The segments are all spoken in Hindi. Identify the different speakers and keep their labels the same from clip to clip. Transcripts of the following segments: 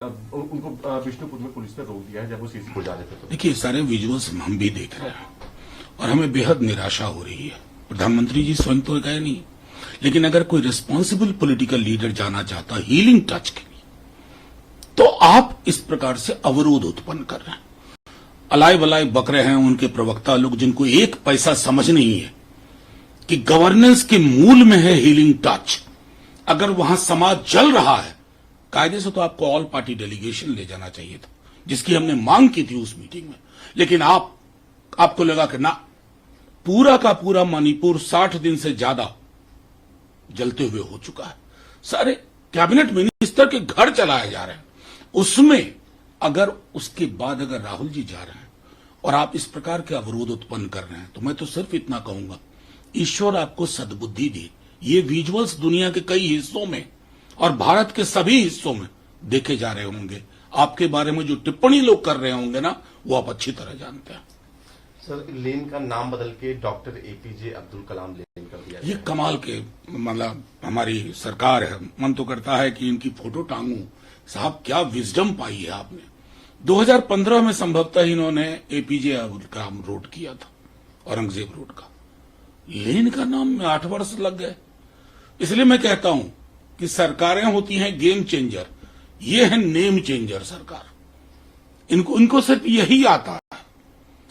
Speaker 1: उनको विष्णुपुर में पुलिस ने रोक दिया है जब वो सीसी को जा रहे थे। तो
Speaker 2: देखिए, सारे विजुअल्स हम भी देख रहे हैं और हमें बेहद निराशा हो रही है। प्रधानमंत्री जी स्वयं तो गए नहीं, लेकिन अगर कोई रिस्पॉन्सिबल पॉलिटिकल लीडर जाना चाहता हीलिंग टच के लिए, तो आप इस प्रकार से अवरोध उत्पन्न कर रहे हैं। अलाय वलाय बक रहे हैं उनके प्रवक्ता लोग, जिनको एक पैसा समझ नहीं है कि गवर्नेंस के मूल में है हीलिंग टच। अगर वहां समाज जल रहा है, कायदे से तो आपको ऑल पार्टी डेलीगेशन ले जाना चाहिए था, जिसकी हमने मांग की थी उस मीटिंग में। लेकिन आपको लगा कि ना, पूरा का पूरा मणिपुर 60 दिन से ज्यादा जलते हुए हो चुका है। सारे कैबिनेट मिनिस्टर के घर चलाए जा रहे हैं। उसमें अगर उसके बाद अगर राहुल जी जा रहे हैं और आप इस प्रकार के अवरोध उत्पन्न कर रहे हैं, तो मैं तो सिर्फ इतना कहूंगा, ईश्वर आपको सद्बुद्धि दे। ये विजुअल्स दुनिया के कई हिस्सों में और भारत के सभी हिस्सों में देखे जा रहे होंगे। आपके बारे में जो टिप्पणी लोग कर रहे होंगे ना, वो आप अच्छी तरह जानते हैं।
Speaker 1: सर, लेन का नाम बदल के डॉक्टर एपीजे अब्दुल कलाम लेन कर दिया।
Speaker 2: ये कमाल के, मतलब हमारी सरकार है। मन तो करता है कि इनकी फोटो टांगूं। साहब, क्या विजडम पाई है आपने। 2015 में संभवतः इन्होंने एपीजे अब्दुल कलाम रोड किया था, औरंगजेब रोड का। लेन का नाम में 8 वर्ष लग गए। इसलिए मैं कहता हूं कि सरकारें होती हैं गेम चेंजर, ये है नेम चेंजर सरकार। इनको सिर्फ यही आता है।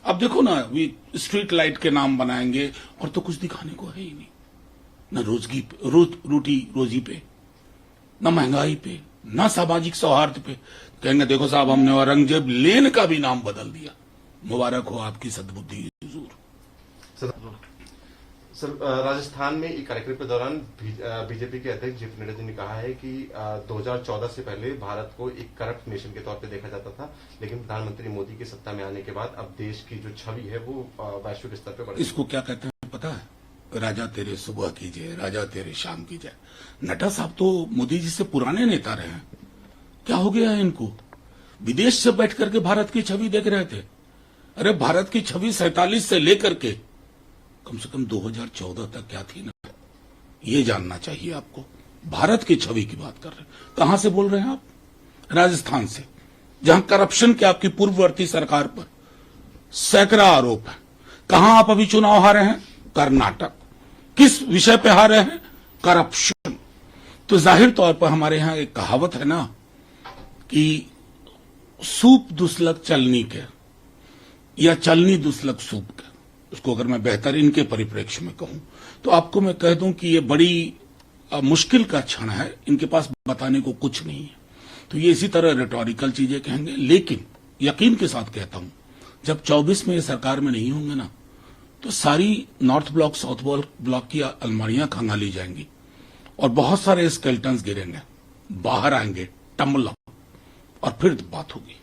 Speaker 2: अब देखो ना, वे स्ट्रीट लाइट के नाम बनाएंगे और तो कुछ दिखाने को है ही नहीं। न रोजी पे, न महंगाई पे, न सामाजिक सौहार्द पे। कहेंगे देखो साहब, हमने औरंगजेब लेन का भी नाम बदल दिया। मुबारक हो आपकी सद्बुद्धि हुजूर।
Speaker 1: सर, राजस्थान में एक कार्यक्रम के दौरान बीजेपी के अध्यक्ष जेपी नड्डा जी ने कहा है कि 2014 से पहले भारत को एक करप्ट नेशन के तौर पे देखा जाता था, लेकिन प्रधानमंत्री मोदी की सत्ता में आने के बाद अब देश की जो छवि है वो वैश्विक स्तर पे बढ़।
Speaker 2: इसको क्या कहते हैं पता है? राजा तेरे सुबह कीजिए, राजा तेरे शाम कीजिए। नड्डा साहब तो मोदी जी से पुराने नेता रहे हैं। क्या हो गया है इनको? विदेश से बैठ करके भारत की छवि देख रहे थे। अरे, भारत की छवि 47 से लेकर के कम से कम 2014 तक क्या थी ना, ये जानना चाहिए आपको। भारत की छवि की बात कर रहे हैं। कहां से बोल रहे हैं आप? राजस्थान से, जहां करप्शन के आपकी पूर्ववर्ती सरकार पर सैकड़ा आरोप है। कहां आप अभी चुनाव हारे हैं? कर्नाटक। किस विषय पे हारे हैं? करप्शन। तो जाहिर तौर पर हमारे यहां एक कहावत है ना कि सूप दुस्लक चलनी के, या चलनी दुस्लक सूप के। उसको अगर मैं बेहतर इनके परिप्रेक्ष्य में कहूं, तो आपको मैं कह दूं कि ये बड़ी मुश्किल का क्षण है। इनके पास बताने को कुछ नहीं है, तो ये इसी तरह रिटोरिकल चीजें कहेंगे। लेकिन यकीन के साथ कहता हूं, जब 24 में ये सरकार में नहीं होंगे ना, तो सारी नॉर्थ ब्लॉक साउथ ब्लॉक की अलमारियां खंगाली जाएंगी और बहुत सारे स्केल्टन्स गिरेंगे, बाहर आएंगे टम्बल, और फिर बात होगी।